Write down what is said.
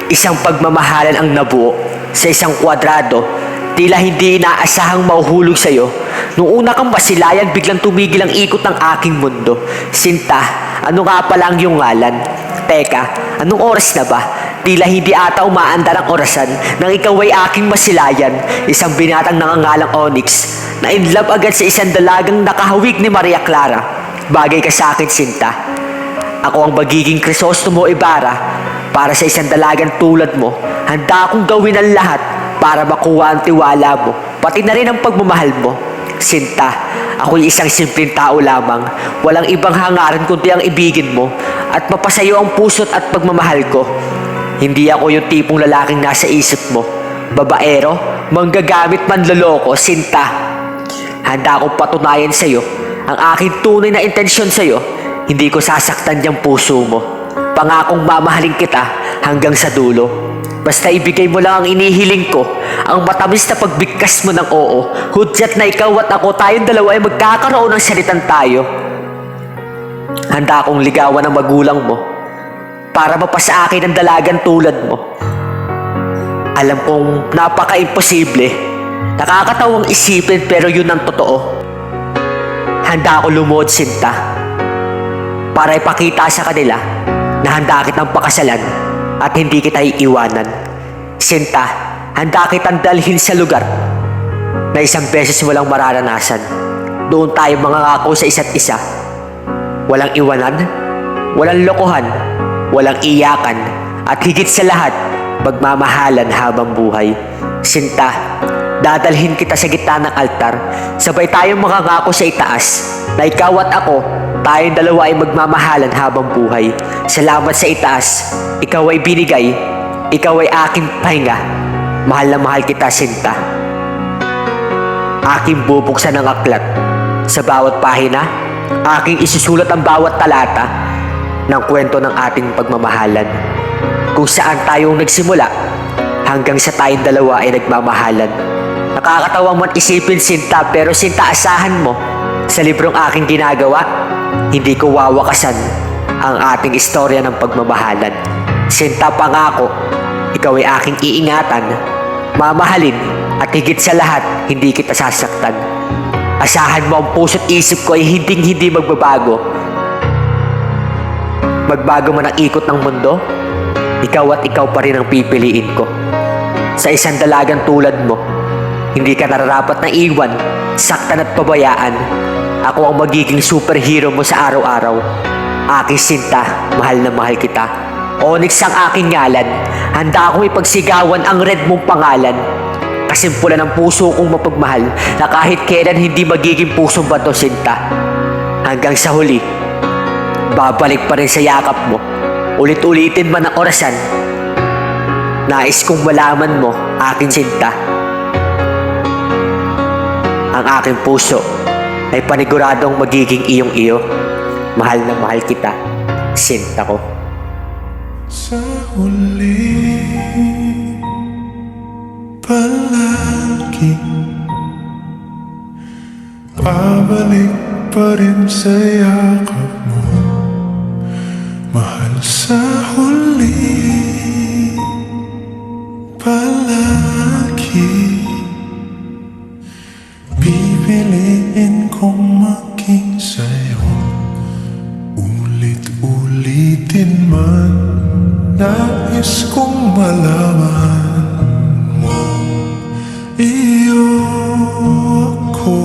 Isang pagmamahalan ang nabuo sa isang kwadrado, tila hindi inaasahang mahuhulog sa'yo. Nung una kang masilayan, biglang tumigil ang ikot ng aking mundo. Sinta, ano nga pala ang iyong ngalan? Teka, anong oras na ba? Tila hindi ata umaandar ang orasan nang ikaw ay aking masilayan. Isang binatang nangangalang Onyx na in love agad sa isang dalagang nakahawig ni Maria Clara. Bagay ka sa akin, Sinta. Ako ang magiging Crisostomo Ibarra para sa isang dalagang tulad mo. Handa akong gawin ang lahat para makuha ang tiwala mo, pati na rin ang pagmamahal mo. Sinta, ako'y isang simpleng tao lamang. Walang ibang hangaran kundi ang ibigin mo at mapasayo ang puso't at pagmamahal ko. Hindi ako yung tipong lalaking nasa isip mo. Babaero, manggagamit, manloloko, Sinta. Handa akong patunayan sa'yo ang aking tunay na intensyon sa'yo. Hindi ko sasaktan yung puso mo. Pangakong mamahalin kita hanggang sa dulo. Basta ibigay mo lang ang inihiling ko, ang matamis na pagbigkas mo ng oo. Hudyat na ikaw at ako, tayong dalawa ay magkakaroon ng salitan tayo. Handa akong ligawan ang magulang mo para mapasa akin ang dalagan tulad mo. Alam kong napaka-imposible, nakakatawang isipin, pero yun ang totoo. Handa ako lumuhod, Sinta, para ipakita sa kanila na handa kitang pakasalan at hindi kita iiwanan. Sinta, handa kitang dalhin sa lugar na isang beses walang mararanasan. Doon tayo mangangako sa isa't isa. Walang iwanan, walang lokohan, walang iyakan, at higit sa lahat, magmamahalan habang buhay. Sinta, dadalhin kita sa gitna ng altar. Sabay tayong makangako sa itaas na ikaw at ako, tayong dalawa ay magmamahalan habang buhay. Salamat sa itaas. Ikaw ay binigay. Ikaw ay aking pahinga. Mahal na mahal kita, Sinta. Aking bubuksan ang aklat. Sa bawat pahina, aking isusulat ang bawat talata ng kwento ng ating pagmamahalan. Kung saan tayong nagsimula hanggang sa tayong dalawa ay nagmamahalan. Nakakatawa man isipin, Sinta, pero Sinta, asahan mo, sa librong aking ginagawa, hindi ko wawakasan ang ating istorya ng pagmamahalan. Sinta, pangako, ikaw ay aking iingatan, mamahalin, at higit sa lahat, hindi kita sasaktan. Asahan mo, ang puso't isip ko ay hindi magbabago. Magbago man ang ikot ng mundo, ikaw at ikaw pa rin ang pipiliin ko. Sa isang dalagang tulad mo, hindi ka nararapat na iwan, saktan at pabayaan. Ako ang magiging superhero mo sa araw-araw. Aking Sinta, mahal na mahal kita. Onyx ang aking ngalan. Handa akong ipagsigawan ang red mong pangalan. Kasimpulan ng puso kong mapagmahal na kahit kailan hindi magiging pusong bato, Sinta. Hanggang sa huli, babalik pa rin sa yakap mo. Ulit-ulitin man ang orasan. Nais kong malaman mo, aking Sinta. Ang aking puso ay paniguradong magiging iyong-iyo. Mahal na mahal kita, Sinta ko. Sa huli, palagi pabalik pa rin sa yakap mo. Mahal, sa huli, palagi pipiliin kong maging sa'yo. Ulit-ulitin man, nais kong malaman mo, iyo ako.